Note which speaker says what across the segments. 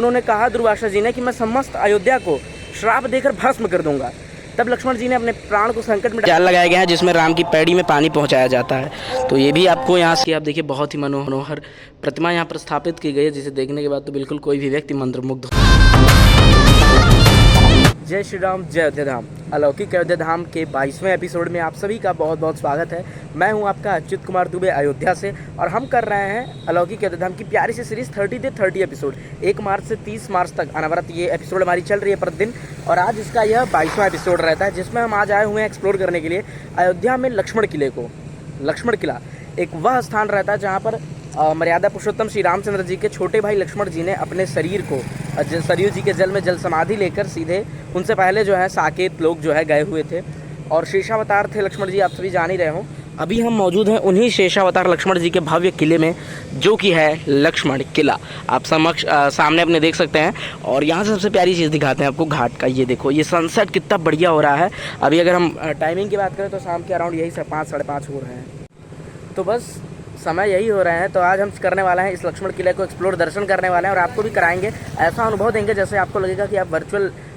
Speaker 1: उन्होंने कहा दुर्वासा जी ने कि मैं समस्त अयोध्या को श्राप देकर भस्म कर दूंगा। तब लक्ष्मण जी ने अपने प्राण को संकट में जाल लगाया गया है जिसमें राम की पैड़ी में पानी पहुंचाया जाता है। तो ये भी आपको यहाँ से आप देखिए बहुत ही मनोहर प्रतिमा यहाँ पर स्थापित की गई है, जिसे देखने के बाद तो बिल्कुल कोई भी व्यक्ति मंत्रमुग्ध हो। जय श्री राम, जय अयोध्या धाम। अलौकिक अयोध्या धाम के 22वें एपिसोड में आप सभी का बहुत बहुत स्वागत है। मैं हूं आपका अच्युत कुमार दुबे अयोध्या से, और हम कर रहे हैं अलौकिक अयोध्या धाम की प्यारी सी सीरीज़ 30 से 30 एपिसोड। 1 मार्च से 30 मार्च तक अनवरत ये एपिसोड हमारी चल रही है प्रतिदिन, और आज इसका यह 22वां एपिसोड रहता है, जिसमें हम आज आए हुए हैं एक्सप्लोर करने के लिए अयोध्या में लक्ष्मण किले को। लक्ष्मण किला एक वह स्थान रहता है जहाँ पर मर्यादा पुरुषोत्तम श्री रामचंद्र जी के छोटे भाई लक्ष्मण जी ने अपने शरीर को सरयू जी के जल में जल समाधि लेकर सीधे, उनसे पहले जो है साकेत लोग जो है गए हुए थे, और शेषावतार थे लक्ष्मण जी, आप सभी जान ही रहे हो। अभी हम मौजूद हैं उन्हीं शेषावतार लक्ष्मण जी के भव्य किले में, जो कि है लक्ष्मण किला। आप सामने अपने देख सकते हैं, और यहाँ से सबसे प्यारी चीज़ दिखाते हैं आपको घाट का। ये देखो, ये सनसेट कितना बढ़िया हो रहा है। अभी अगर हम टाइमिंग की बात करें तो शाम के अराउंड यही 5 साढ़े 5 हो रहे हैं, तो बस समय यही हो रहे हैं। तो आज हम करने वाले हैं इस लक्ष्मण किले को एक्सप्लोर, दर्शन करने वाले हैं, और आपको भी कराएंगे। ऐसा अनुभव देंगे जैसे आपको लगेगा कि आप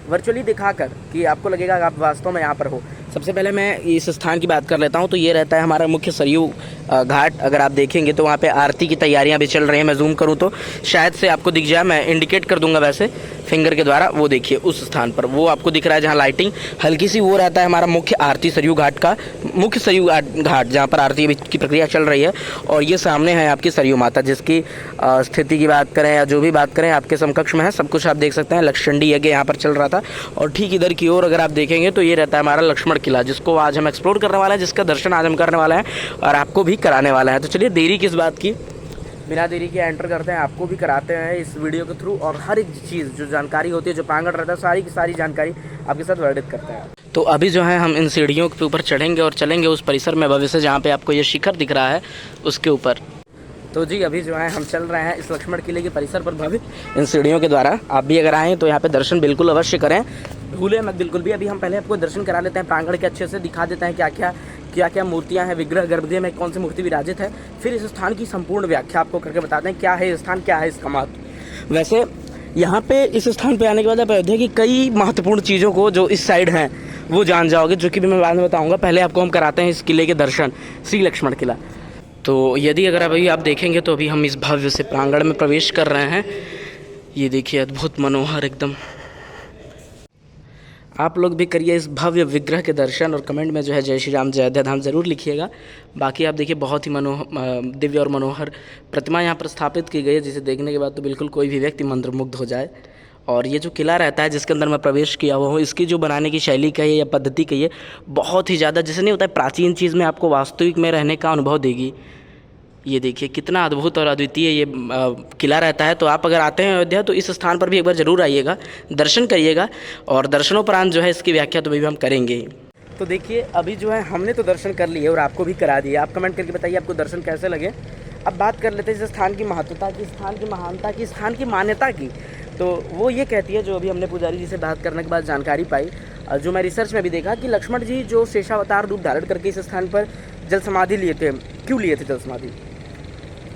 Speaker 1: वर्चुअली दिखाकर कि आपको लगेगा कि आप वास्तव में यहाँ पर हो। सबसे पहले मैं इस स्थान की बात कर लेता हूँ। तो ये रहता है हमारा मुख्य सरयू घाट। अगर आप देखेंगे तो वहाँ पे आरती की तैयारियाँ भी चल रही हैं। मैं जूम करूँ तो शायद से आपको दिख जाए, मैं इंडिकेट कर दूंगा वैसे फिंगर के द्वारा। वो देखिए उस स्थान पर वो आपको दिख रहा है जहाँ लाइटिंग हल्की सी, वो रहता है हमारा मुख्य आरती सरयू घाट का, मुख्य सरयू घाट जहाँ पर आरती की प्रक्रिया चल रही है। और ये सामने है आपकी सरयू माता, जिसकी स्थिति की बात करें या जो भी बात करें आपके समकक्ष में है। सब कुछ आप देख सकते हैं। लक्षचंडी यज्ञ यहाँ पर चल रहा था, और ठीक इधर की ओर अगर आप देखेंगे तो ये रहता है हमारा लक्ष्मण किला, जिसको आज हम एक्सप्लोर करने वाले हैं, जिसका दर्शन आज हम करने वाले हैं और आपको भी कराने वाला है। तो चलिए देरी किस बात की, बिना देरी के एंटर करते हैं, आपको भी कराते हैं इस वीडियो के थ्रू। और हर एक चीज़ जो जानकारी होती है, जो प्रांगण रहता है, सारी की सारी जानकारी आपके साथ वर्णित करते हैं। तो अभी जो है हम इन सीढ़ियों के ऊपर चढ़ेंगे और चलेंगे उस परिसर में भव्य से, जहाँ पे आपको ये शिखर दिख रहा है उसके ऊपर। तो जी अभी जो है हम चल रहे हैं इस लक्ष्मण किले के परिसर पर भव्य इन सीढ़ियों के द्वारा। आप भी अगर आएँ तो यहाँ पे दर्शन बिल्कुल अवश्य करें, भूलें मत बिल्कुल भी। अभी हम पहले आपको दर्शन करा लेते हैं प्रांगण के, अच्छे से दिखा देते हैं क्या क्या मूर्तियां हैं, विग्रह गर्भगृह में कौन सी मूर्ति विराजित है। फिर इस स्थान की संपूर्ण व्याख्या आपको करके बताते हैं क्या है ये स्थान, क्या है इसका महत्व। वैसे यहाँ पे इस स्थान पे आने के बाद आप अयोध्या की कई महत्वपूर्ण चीज़ों को जो इस साइड हैं वो जान जाओगे, जो कि भी मैं बाद में बताऊँगा। पहले आपको हम कराते हैं इस किले के दर्शन, श्री लक्ष्मण किला। तो यदि अगर अभी आप देखेंगे तो अभी हम इस भव्य से प्रांगण में प्रवेश कर रहे हैं। ये देखिए अद्भुत मनोहर एकदम। आप लोग भी करिए इस भव्य विग्रह के दर्शन, और कमेंट में जो है जय श्री राम, जय अयोध्या धाम ज़रूर लिखिएगा। बाकी आप देखिए बहुत ही दिव्य और मनोहर प्रतिमा यहाँ पर स्थापित की गई है, जिसे देखने के बाद तो बिल्कुल कोई भी व्यक्ति मंत्रमुग्ध हो जाए। और ये जो किला रहता है जिसके अंदर मैं प्रवेश किया हुआ हूँ, इसकी जो बनाने की शैली कहिए या पद्धति कहिए, बहुत ही ज़्यादा, जैसे नहीं होता है प्राचीन चीज़ में आपको वास्तविक में रहने का अनुभव देगी। ये देखिए कितना अद्भुत और अद्वितीय ये किला रहता है। तो आप अगर आते हैं अयोध्या तो इस स्थान पर भी एक बार ज़रूर आइएगा, दर्शन करिएगा, और दर्शनोपरांत जो है इसकी व्याख्या तो भी हम करेंगे। तो देखिए अभी जो है हमने तो दर्शन कर लिए और आपको भी करा दिए। आप कमेंट करके बताइए आपको दर्शन कैसे लगे। अब बात कर लेते हैं इस स्थान की महत्वता की, स्थान की महानता की, स्थान की मान्यता की। तो वो ये कहती है, जो अभी हमने पुजारी जी से बात करने के बाद जानकारी पाई, जो मैं रिसर्च में भी देखा, कि लक्ष्मण जी जो शेषावतार रूप धारण करके इस स्थान पर जल समाधि लिए थे। क्यों लिए थे जल समाधि?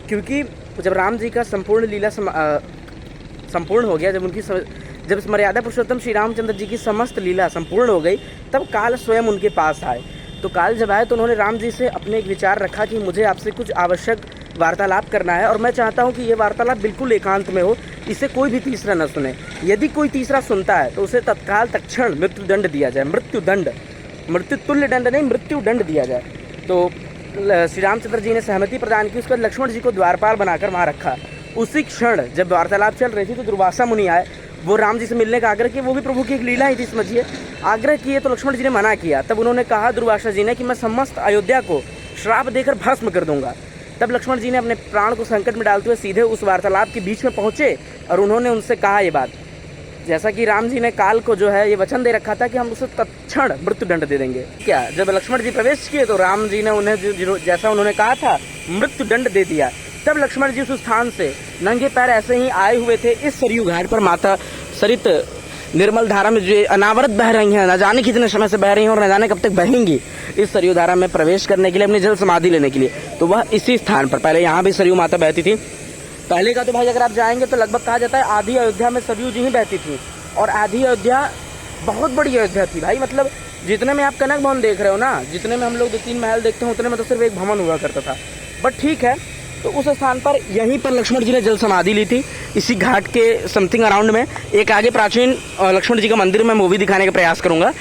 Speaker 1: क्योंकि जब राम जी का संपूर्ण लीला संपूर्ण हो गया, जब मर्यादा पुरुषोत्तम श्री रामचंद्र जी की समस्त लीला संपूर्ण हो गई, तब काल स्वयं उनके पास आए। तो काल जब आए तो उन्होंने राम जी से अपने एक विचार रखा कि मुझे आपसे कुछ आवश्यक वार्तालाप करना है, और मैं चाहता हूं कि ये वार्तालाप बिल्कुल एकांत में हो, इसे कोई भी तीसरा न सुने। यदि कोई तीसरा सुनता है तो उसे तत्काल तत्क्षण मृत्युदंड दिया जाए। मृत्युदंड, मृत्यु तुल्य दंड नहीं, मृत्युदंड दिया जाए। तो श्री रामचंद्र जी ने सहमति प्रदान की। उसके बाद लक्ष्मण जी को द्वारपाल बनाकर वहाँ रखा। उसी क्षण जब वार्तालाप चल रही थी तो दुर्वासा मुनि आए, वो राम जी से मिलने का आग्रह किया। वो भी प्रभु की एक लीला ही थी, समझिए। आग्रह किए तो लक्ष्मण जी ने मना किया। तब उन्होंने कहा दुर्वासा जी ने कि मैं समस्त अयोध्या को श्राप देकर भस्म कर दूंगा। तब लक्ष्मण जी ने अपने प्राण को संकट में डालते हुए सीधे उस वार्तालाप के बीच में पहुँचे, और उन्होंने उनसे कहा ये बात, जैसा कि राम जी ने काल को जो है ये वचन दे रखा था कि हम उसे तत्क्षण मृत्युदंड दे देंगे। क्या जब लक्ष्मण जी प्रवेश किए तो राम जी ने उन्हें जैसा उन्होंने कहा था मृत्युदंड दे दिया। तब लक्ष्मण जी उस स्थान से नंगे पैर ऐसे ही आए हुए थे इस सरयू घाट पर। माता सरित निर्मल धारा में जो अनावरत बह रही हैं, न जाने कितने समय से बह रही हैं और न जाने कब तक बहेंगी, इस सरयू धारा में प्रवेश करने के लिए, अपनी जल समाधि लेने के लिए। तो वह इसी स्थान पर, पहले यहाँ भी सरयू माता बहती थी, पहले का तो भाई अगर आप जाएंगे तो लगभग कहा जाता है आधी अयोध्या में सरयू जी ही बहती थी, और आधी अयोध्या बहुत बड़ी अयोध्या थी भाई। मतलब जितने में आप कनक भवन देख रहे हो ना, जितने में हम लोग 2-3 महल देखते हैं, उतने में तो सिर्फ एक भवन हुआ करता था। बट ठीक है, तो उस स्थान पर यहीं पर लक्ष्मण जी ने जल समाधि ली थी, इसी घाट के समथिंग अराउंड में। एक आगे प्राचीन लक्ष्मण जी का मंदिर मैं वो भी दिखाने का प्रयास करूँगा।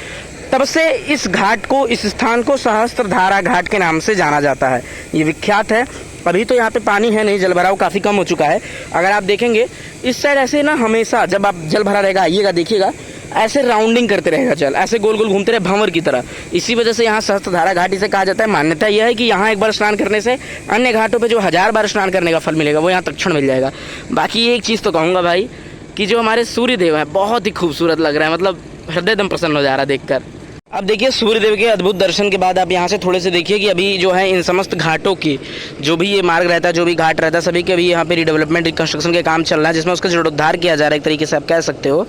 Speaker 1: तब से इस घाट को, इस स्थान को सहस्त्रधारा घाट के नाम से जाना जाता है, ये विख्यात है। अभी तो यहाँ पे पानी है नहीं, जल भराव काफ़ी कम हो चुका है। अगर आप देखेंगे इस साइड ऐसे ना, हमेशा जब आप जल भरा रहेगा आइएगा देखिएगा, ऐसे राउंडिंग करते रहेगा जल, ऐसे गोल गोल घूमते रहे भंवर की तरह। इसी वजह से यहाँ सहस्त्रधारा घाट इसे कहा जाता है। मान्यता यह है कि यहाँ एक बार स्नान करने से अन्य घाटों पे जो 1000 बार स्नान करने का फल मिलेगा वो यहाँ तत्क्षण मिल जाएगा। बाकी एक चीज़ तो कहूँगा भाई कि जो हमारे सूर्य देव है बहुत ही खूबसूरत लग रहा है, मतलब हृदय एकदम प्रसन्न हो जा रहा है देखकर। अब देखिए सूर्य देव के अद्भुत दर्शन के बाद आप यहाँ से थोड़े से देखिए कि अभी जो है इन समस्त घाटों की जो भी ये मार्ग रहता है, जो भी घाट रहता है, सभी के अभी यहाँ पे रिडेवलपमेंट रिकंस्ट्रक्शन के काम चल रहा है, जिसमें उसका जीर्णोद्धार किया जा रहा है एक तरीके से आप कह सकते हो।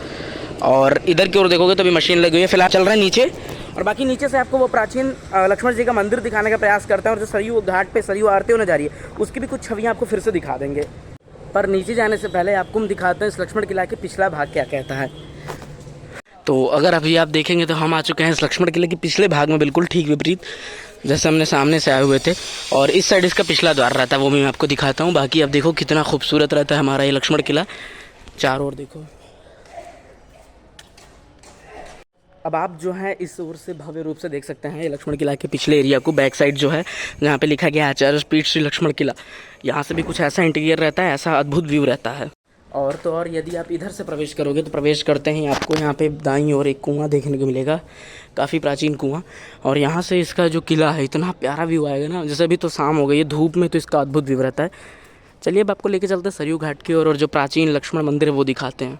Speaker 1: और इधर की ओर देखोगे तो अभी मशीन लगी हुई है, फिलहाल चल रहा है नीचे। और बाकी नीचे से आपको वो प्राचीन लक्ष्मण जी का मंदिर दिखाने का प्रयास करते हैं, और जो सरयू घाट पे सरयू आरती होने जा रही है उसकी भी कुछ छवियाँ आपको फिर से दिखा देंगे। पर नीचे जाने से पहले आपको हम दिखाते हैं इस लक्ष्मण किला के पिछला भाग क्या कहता है। तो अगर अभी आप देखेंगे तो हम आ चुके हैं इस लक्ष्मण किले के पिछले भाग में, बिल्कुल ठीक विपरीत जैसे हमने सामने से आए हुए थे। और इस साइड इसका पिछला द्वार रहता है, वो भी मैं आपको दिखाता हूँ। बाकी आप देखो कितना खूबसूरत रहता है हमारा ये लक्ष्मण किला, चारों ओर देखो। अब आप जो है इस ओर से भव्य रूप से देख सकते हैं ये लक्ष्मण किला के पिछले एरिया को, बैक साइड जो है जहाँ पे लिखा गया है आचार्य पीठ श्री लक्ष्मण किला। यहाँ से भी कुछ ऐसा इंटीरियर रहता है, ऐसा अद्भुत व्यू रहता है। और तो और यदि आप इधर से प्रवेश करोगे तो प्रवेश करते ही आपको यहाँ पे दाईं ओर एक कुआं देखने को मिलेगा, काफ़ी प्राचीन कुआं। और यहाँ से इसका जो किला है इतना प्यारा व्यू आएगा ना, जैसे अभी तो शाम हो गई है, धूप में तो इसका अद्भुत व्यू रहता है। चलिए अब आपको लेके चलते हैं सरयू घाट की ओर, और जो प्राचीन लक्ष्मण मंदिर है वो दिखाते हैं।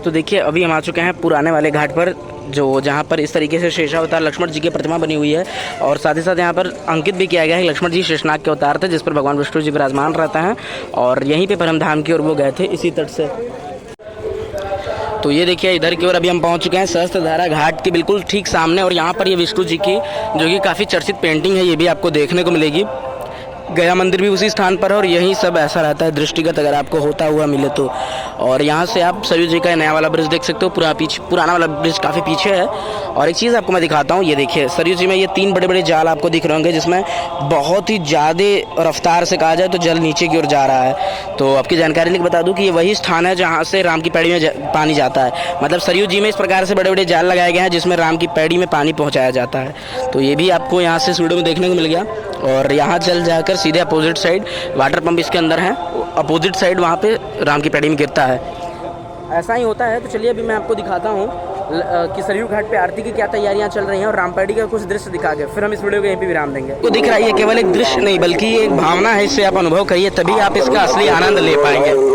Speaker 1: तो देखिए अभी हम आ चुके हैं पुराने वाले घाट पर, जो जहाँ पर इस तरीके से शेषावतार लक्ष्मण जी की प्रतिमा बनी हुई है, और साथ ही साथ यहाँ पर अंकित भी किया गया है लक्ष्मण जी शेषनाग के अवतार थे, जिस पर भगवान विष्णु जी विराजमान रहते हैं। और यहीं पे परमधाम की ओर वो गए थे इसी तट से। तो ये देखिए इधर की ओर अभी हम पहुँच चुके हैं सहस्त्रधारा घाट के बिल्कुल ठीक सामने, और यहाँ पर ये विष्णु जी की जो कि काफ़ी चर्चित पेंटिंग है ये भी आपको देखने को मिलेगी। गया मंदिर भी उसी स्थान पर है, और यही सब ऐसा रहता है दृष्टिगत अगर आपको होता हुआ मिले तो। और यहाँ से आप सरयू जी का नया वाला ब्रिज देख सकते हो, पुराना वाला ब्रिज काफ़ी पीछे है। और एक चीज़ आपको मैं दिखाता हूँ, ये देखिए सरयू जी में ये 3 बड़े बड़े जाल आपको दिख रहे होंगे, जिसमें बहुत ही ज़्यादा रफ्तार से कहा जाए तो जल नीचे की ओर जा रहा है। तो आपकी जानकारी लिए बता दूँ कि ये वही स्थान है जहाँ से राम की पैड़ी में पानी जाता है। मतलब सरयू जी में इस प्रकार से बड़े बड़े जाल लगाए गए हैं जिसमें राम की पैड़ी में पानी पहुँचाया जाता है। तो ये भी आपको यहाँ से इस वीडियो में देखने को मिल गया। और यहाँ चल जाकर सीधे अपोजिट साइड वाटर पंप इसके अंदर है, अपोजिट साइड वहाँ पे राम की पैड़ी में गिरता है, ऐसा ही होता है। तो चलिए अभी मैं आपको दिखाता हूँ कि सरयू घाट पे आरती की क्या तैयारियाँ चल रही हैं, और रामपैड़ी का कुछ दृश्य दिखा के फिर हम इस वीडियो को यहीं पे विराम देंगे। तो दिख रहा है ये केवल एक दृश्य नहीं बल्कि ये एक भावना है, इससे आप अनुभव करिए तभी आप इसका असली आनंद ले पाएंगे।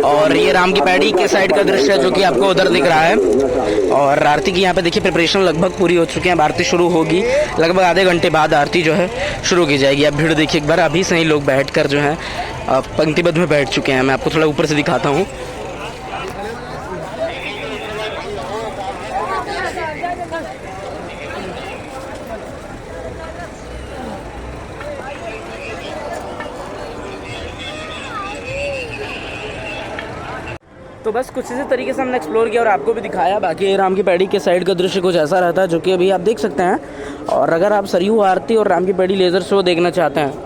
Speaker 1: और ये राम की पैड़ी के साइड का दृश्य है जो कि आपको उधर दिख रहा है। और आरती की यहाँ पे देखिए प्रिपरेशन लगभग पूरी हो चुकी है, अब आरती शुरू होगी, लगभग आधे घंटे बाद आरती जो है शुरू की जाएगी। अब भीड़ देखिए एक बार, अभी से ही लोग बैठकर जो है पंक्तिबद्ध में बैठ चुके हैं। मैं आपको थोड़ा ऊपर से दिखाता हूँ। तो बस कुछ इसी तरीके से हमने एक्सप्लोर किया और आपको भी दिखाया। बाकी राम की पैड़ी के साइड का दृश्य कुछ ऐसा रहता है जो कि अभी आप देख सकते हैं। और अगर आप सरयू आरती और राम की पैड़ी लेज़र शो देखना चाहते हैं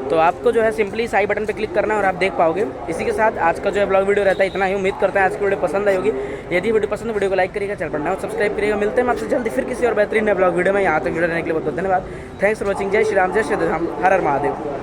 Speaker 1: तो आपको जो है सिंपली इस आई बटन पे क्लिक करना है और आप देख पाओगे। इसी के साथ आज का जो है ब्लॉग वीडियो रहता है इतना ही। उम्मीद करते हैं आज की वीडियो पसंद आई होगी। यदि वीडियो पसंद है वीडियो को लाइक करिएगा, चैनल पर नया हो सब्सक्राइब करिएगा। मिलते हैं आपसे जल्दी फिर किसी और बेहतरीन ब्लॉग वीडियो में। यहाँ तक जुड़े रहने के लिए बहुत बहुत धन्यवाद। Thanks for watching. जय श्री राम, जय श्री राम, हर हर महादेव।